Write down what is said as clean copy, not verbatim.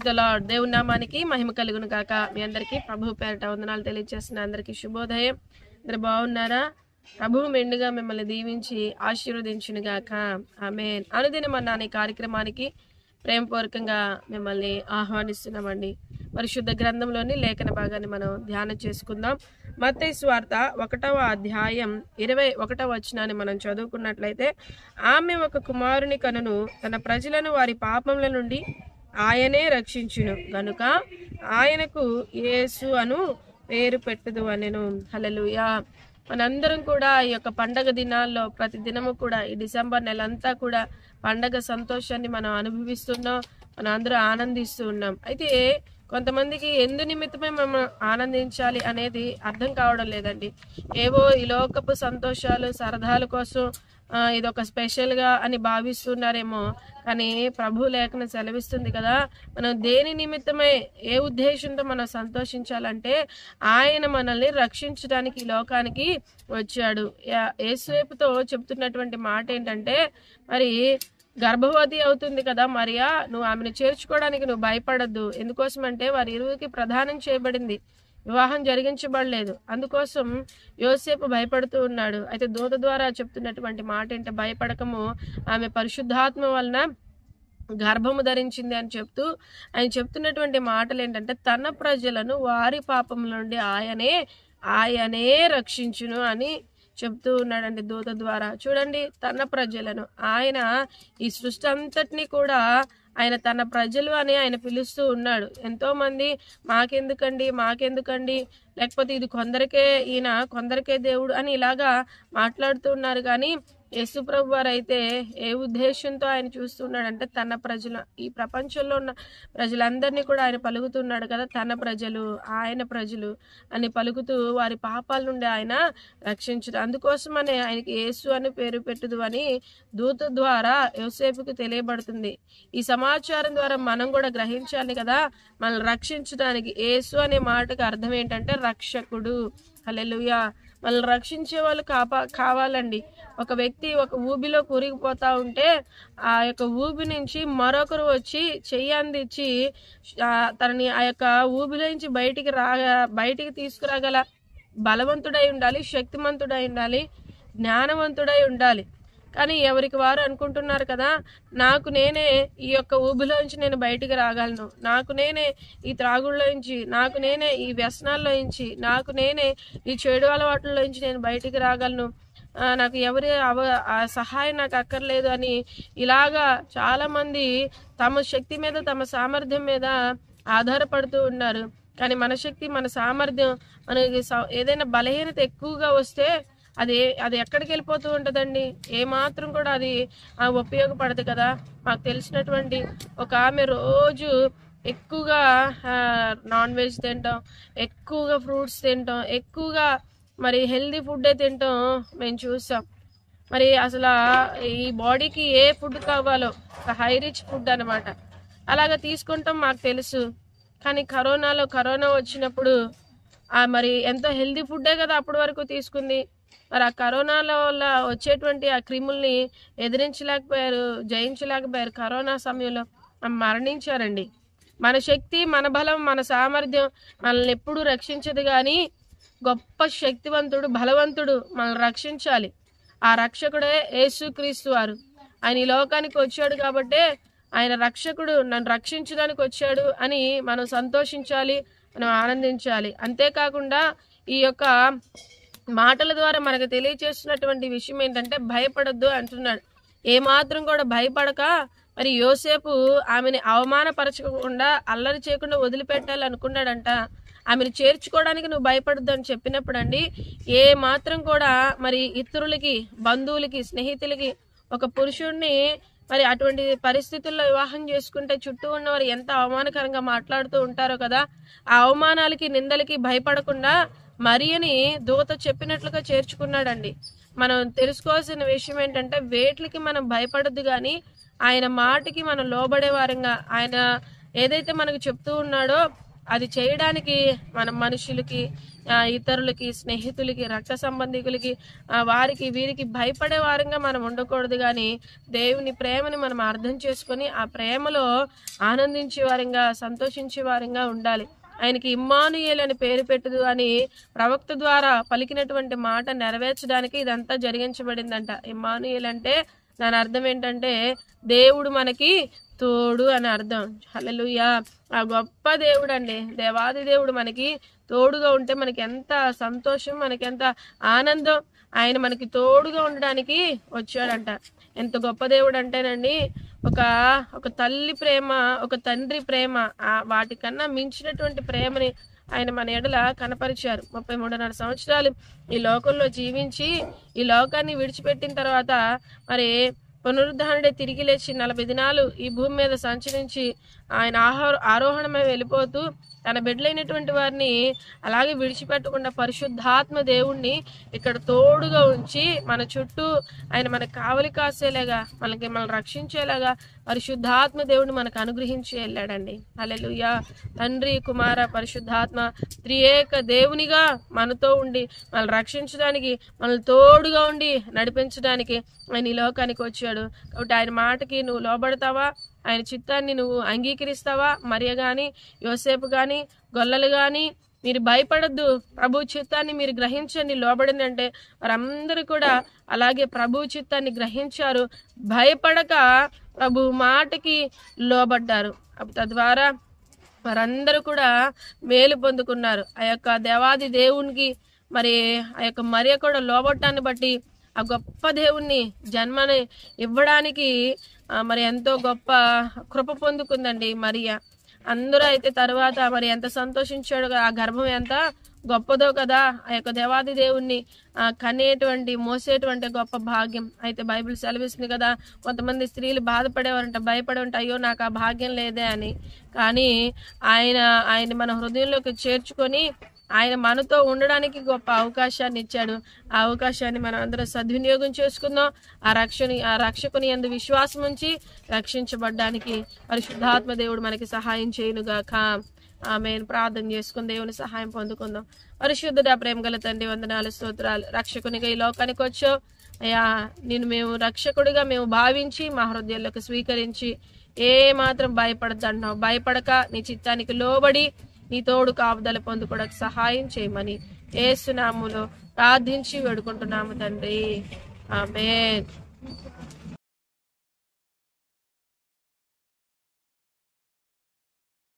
The lord. దేవుని నామానికి మహిమ కలుగును గాక. మీ అందరికీ ప్రభు పేరిట వందనాలు తెలియజేస్తున్న అందరికీ శుభోదయం. అందరు బాగున్నారా? ప్రభువు మెండుగా మిమ్మల్ని దీవించి ఆశీర్వదించును గాక. ఆమేన్. అనుదినం అనే కార్యక్రమానికి ప్రేమపూర్వకంగా మిమ్మల్ని ఆహ్వానిస్తున్నామండి. పరిశుద్ధ గ్రంథంలోని లేఖన భాగాన్ని మనం ధ్యానం చేసుకుందాం. మత్తయి సువార్త 1వ అధ్యాయం 21వ వచనాన్ని మనం చదువుకున్నట్లయితే, ఆమె ఒక కుమారుని కనును, తన ప్రజలను వారి పాపముల నుండి ఆయనే రక్షించును గనుక ఆయనకు యేసు అను పేరు పెట్టుదు అనెను. హల్లెలూయా. మనందరం కూడా ఈ యొక్క పండగ దినాల్లో ప్రతి దినము కూడా ఈ డిసెంబర్ నెలంతా కూడా పండగ సంతోషాన్ని మనం అనుభవిస్తున్నాం, మనం అందరూ ఆనందిస్తూ ఉన్నాం. అయితే కొంతమందికి ఎందు నిమిత్తమే మనం ఆనందించాలి అనేది అర్థం కావడం లేదండి. ఏవో ఈ లోకపు సంతోషాలు సరదాల కోసం ఇదొక స్పెషల్గా అని భావిస్తున్నారేమో, కానీ ప్రభు లేఖనం సెలవిస్తుంది కదా, మనం దేని నిమిత్తమై ఏ ఉద్దేశంతో మనం సంతోషించాలంటే ఆయన మనల్ని రక్షించడానికి ఈ లోకానికి వచ్చాడు. యేసుతో చెప్తున్నటువంటి మాట ఏంటంటే, మరి గర్భవతి అవుతుంది కదా మరియా, నువ్వు ఆమెను చేర్చుకోవడానికి నువ్వు భయపడద్దు. ఎందుకోసమంటే వారి ఇరువురికి ప్రదానం చేయబడింది, వివాహం జరిగించబడలేదు. అందుకోసం యోసేపు భయపడుతూ ఉన్నాడు. అయితే దూత ద్వారా చెప్తున్నటువంటి మాట ఏంటంటే, భయపడకము, ఆమె పరిశుద్ధాత్మ వలన గర్భము ధరించింది అని చెప్తూ ఆయన చెప్తున్నటువంటి మాటలు ఏంటంటే, తన ప్రజలను వారి పాపముల నుండి ఆయనే రక్షించును అని చెప్తూ ఉన్నాడండి దూత ద్వారా. చూడండి, తన ప్రజలను ఆయన ఈ సృష్టి అంతటినీ కూడా ఆయన తన ప్రజలు అని ఆయన పిలుస్తూ ఉన్నాడు. ఎంతో మంది మాకెందుకండి, లేకపోతే ఇది కొందరికే దేవుడు అని ఇలాగా మాట్లాడుతూ ఉన్నారు. కానీ యేసుప్రభు వారు అయితే ఏ ఉద్దేశంతో ఆయన చూస్తున్నాడంటే, తన ప్రజలు, ఈ ప్రపంచంలో ఉన్న ప్రజలందరినీ కూడా ఆయన పలుకుతున్నాడు కదా, తన ప్రజలు, ఆయన ప్రజలు అని పలుకుతూ వారి పాపాల నుండి ఆయన రక్షించడు. అందుకోసమనే ఆయనకి యేసు అని పేరు పెట్టుదు అని దూత ద్వారా యోసేపుకు తెలియబడుతుంది. ఈ సమాచారం ద్వారా మనం కూడా గ్రహించాలి కదా, మనల్ని రక్షించడానికి యేసు అనే మాటకు అర్థం ఏంటంటే రక్షకుడు. హల్లెలూయా. మనల్ని రక్షించే వాళ్ళు కావాలండి. ఒక వ్యక్తి ఒక ఊబిలో కూరిగిపోతా ఉంటే ఆ యొక్క ఊబి నుంచి మరొకరు వచ్చి చెయ్యి అందించి తనని ఆ యొక్క ఊబిలో నుంచి బయటికి తీసుకురాగల బలవంతుడై ఉండాలి, శక్తిమంతుడై ఉండాలి, జ్ఞానవంతుడై ఉండాలి. కానీ ఎవరికి వారు అనుకుంటున్నారు కదా, నాకు నేనే ఈ యొక్క ఊబిలోంచి నేను బయటికి రాగలను, నాకు నేనే ఈ త్రాగుళ్ళలోంచి, నాకు నేనే ఈ వ్యసనాల్లోంచి, నాకు నేనే ఈ చెడు అలవాట్లలోంచి నేను బయటికి రాగలను, నాకు ఎవరి సహాయం నాకు అక్కర్లేదు అని ఇలాగా చాలామంది తమ శక్తి మీద తమ సామర్థ్యం మీద ఆధారపడుతూ ఉన్నారు. కానీ మన శక్తి, మన సామర్థ్యం, మనకి ఏదైనా బలహీనత ఎక్కువగా వస్తే అది ఎక్కడికి వెళ్ళిపోతూ ఉంటుందండి. ఏమాత్రం కూడా అది ఉపయోగపడదు కదా. మాకు తెలిసినటువంటి ఒక ఆమె రోజు ఎక్కువగా నాన్ వెజ్ తింటాం, ఎక్కువగా ఫ్రూట్స్ తింటాం, ఎక్కువగా మరి హెల్దీ ఫుడ్డే తింటాం మేము చూసాం. మరి అసలు ఈ బాడీకి ఏ ఫుడ్ కావాలో హై రిచ్ ఫుడ్ అనమాట, అలాగా తీసుకుంటాం మాకు తెలుసు. కానీ కరోనా వచ్చినప్పుడు మరి ఎంతో హెల్దీ ఫుడ్డే కదా అప్పటి వరకు తీసుకుంది. మరి ఆ కరోనాలో వల్ల వచ్చేటువంటి ఆ క్రిముల్ని ఎదిరించలేకపోయారు, జయించలేకపోయారు. కరోనా సమయంలో మరణించారండి. మన శక్తి, మన బలం, మన సామర్థ్యం మనల్ని ఎప్పుడూ రక్షించదు. కానీ గొప్ప శక్తివంతుడు, బలవంతుడు మనల్ని రక్షించాలి. ఆ రక్షకుడే యేసుక్రీస్తు వారు. ఆయన ఈ లోకానికి వచ్చాడు కాబట్టే ఆయన రక్షకుడు, నన్ను రక్షించడానికి వచ్చాడు అని మనం సంతోషించాలి, మనం ఆనందించాలి. అంతేకాకుండా ఈ యొక్క మాటల ద్వారా మనకు తెలియచేస్తున్నటువంటి విషయం ఏంటంటే, భయపడొద్దు అంటున్నాడు. ఏమాత్రం కూడా భయపడక మరి యోసేపు ఆమెని అవమానపరచకుండా, అల్లరి చేయకుండా వదిలిపెట్టాలి అనుకున్నాడంట. ఆమెను చేర్చుకోవడానికి నువ్వు భయపడద్దు అని చెప్పినప్పుడు అండి, ఏ మాత్రం కూడా మరి ఇతరులకి, బంధువులకి, స్నేహితులకి ఒక పురుషుడిని మరి అటువంటి పరిస్థితుల్లో వివాహం చేసుకుంటే చుట్టూ ఉన్నవారు ఎంత అవమానకరంగా మాట్లాడుతూ ఉంటారో కదా, ఆ అవమానాలకి, నిందలకి భయపడకుండా మరియని దూత చెప్పినట్లుగా చేర్చుకున్నాడండి. మనం తెలుసుకోవాల్సిన విషయం ఏంటంటే, వేట్లకి మనం భయపడద్దు, కానీ ఆయన మాటకి మనం లోబడే వారంగా, ఆయన ఏదైతే మనకు చెప్తూ ఉన్నాడో అది చేయడానికి మనం మనుషులకి ఇతరులకి, స్నేహితులకి, రక్త సంబంధికులకి, వారికి వీరికి భయపడే వారంగా మనం ఉండకూడదు. కానీ దేవుని ప్రేమని మనం అర్థం చేసుకొని ఆ ప్రేమలో ఆనందించే వారంగా, సంతోషించే వారంగా ఉండాలి. ఆయనకి ఇమ్మానుయేల్ అని పేరు పెట్టుదు అని ప్రవక్త ద్వారా పలికినటువంటి మాట నెరవేర్చడానికి ఇదంతా జరిగించబడిందంట. ఇమ్మానుయేల్ అంటే దాని అర్థం ఏంటంటే దేవుడు మనకి తోడు అని అర్థం. హల్లెలూయా. ఆ గొప్ప దేవుడు అండి, దేవాది దేవుడు మనకి తోడుగా ఉంటే మనకి ఎంత సంతోషం, మనకి ఎంత ఆనందం. ఆయన మనకి తోడుగా ఉండడానికి వచ్చాడంట. ఎంత గొప్ప దేవుడు అంటేనండి, ఒక తల్లి ప్రేమ, ఒక తండ్రి ప్రేమ, వాటికన్నా మించినటువంటి ప్రేమని ఆయన మన ఎడల కనపరిచారు. 33.5 సంవత్సరాలు ఈ లోకంలో జీవించి ఈ లోకాన్ని విడిచిపెట్టిన తర్వాత మరి పునరుద్ధరణే తిరిగి లేచి 40 దినాలు ఈ భూమి మీద సంచరించి ఆయన ఆరోహణమై వెళ్ళిపోతూ తన బిడ్డలైనటువంటి వారిని అలాగే విడిచిపెట్టకుండా పరిశుద్ధాత్మ దేవుణ్ణి ఇక్కడ తోడుగా ఉంచి మన చుట్టూ ఆయన మనకు కావలి కాసేలాగా, మనల్ని రక్షించేలాగా పరిశుద్ధాత్మ దేవుడిని మనకు అనుగ్రహించి వెళ్ళాడండి. హల్లెలూయా. తండ్రి, కుమార, పరిశుద్ధాత్మ త్రియేక దేవునిగా మనతో ఉండి మనల్ని రక్షించడానికి, మనల్ని తోడుగా ఉండి నడిపించడానికి ఆయన ఈ లోకానికి వచ్చాడు. కాబట్టి ఆయన మాటకి నువ్వు లోబడతావా? ఆయన చిత్తాన్ని నువ్వు అంగీకరిస్తావా? మరియ గాని, యోసేపు గాని, గొల్లలు గాని మీరు భయపడద్దు, ప్రభు చిత్తాన్ని మీరు గ్రహించండి, లోబడింది అంటే వారందరూ కూడా అలాగే ప్రభు చిత్తాన్ని గ్రహించారు. భయపడక ప్రభు మాటకి లోబడ్డారు. తద్వారా వారందరూ కూడా మేలు పొందుకున్నారు. ఆ యొక్క దేవాది దేవునికి మరి ఆ యొక్క మరియ కూడా లోబట్టాన్ని బట్టి ఆ గొప్ప దేవుణ్ణి జన్మని ఇవ్వడానికి మరి ఎంతో గొప్ప కృప పొందుకుందండి మరియ. అందరూ అయితే తర్వాత మరి ఎంత సంతోషించాడు, ఆ గర్భం ఎంత గొప్పదో కదా. ఆ యొక్క దేవాది దేవుణ్ణి కనేటువంటి, మోసేటువంటి గొప్ప భాగ్యం. అయితే బైబిల్ సెలవిస్తుంది కదా, కొంతమంది స్త్రీలు బాధపడేవారంట, భయపడేవారంట, అయ్యో నాకు ఆ భాగ్యం లేదే అని. కానీ ఆయన మన హృదయంలోకి చేర్చుకొని ఆయన మనతో ఉండడానికి గొప్ప అవకాశాన్ని ఇచ్చాడు. ఆ అవకాశాన్ని మనం అందరం సద్వినియోగం చేసుకుందాం. ఆ రక్షకుని యందు విశ్వాసం ఉంచి రక్షించబడ్డానికి పరిశుద్ధాత్మ దేవుడు మనకి సహాయం చేయునుగాక. ఆమేన్. ప్రార్థన చేసుకుని దేవుని సహాయం పొందుకుందాం. పరిశుద్ధుడా, ప్రేమ గల తండ్రి, వందనాలు, స్తోత్రాలు. రక్షకునిగా ఈ లోకానికి వచ్చావు అయ్యా. మేము రక్షకుడిగా మేము భావించి మా హృదయాల్లోకి స్వీకరించి ఏ మాత్రం భయపడద్దంటున్నావు. భయపడక నీ చిత్తానికి లోబడి నీ తోడు కాపుదల పొందుకోవడానికి సహాయం చేయమని యేసు నామములో ప్రార్థించి వేడుకుంటున్నాము తండ్రి. ఆమేన్.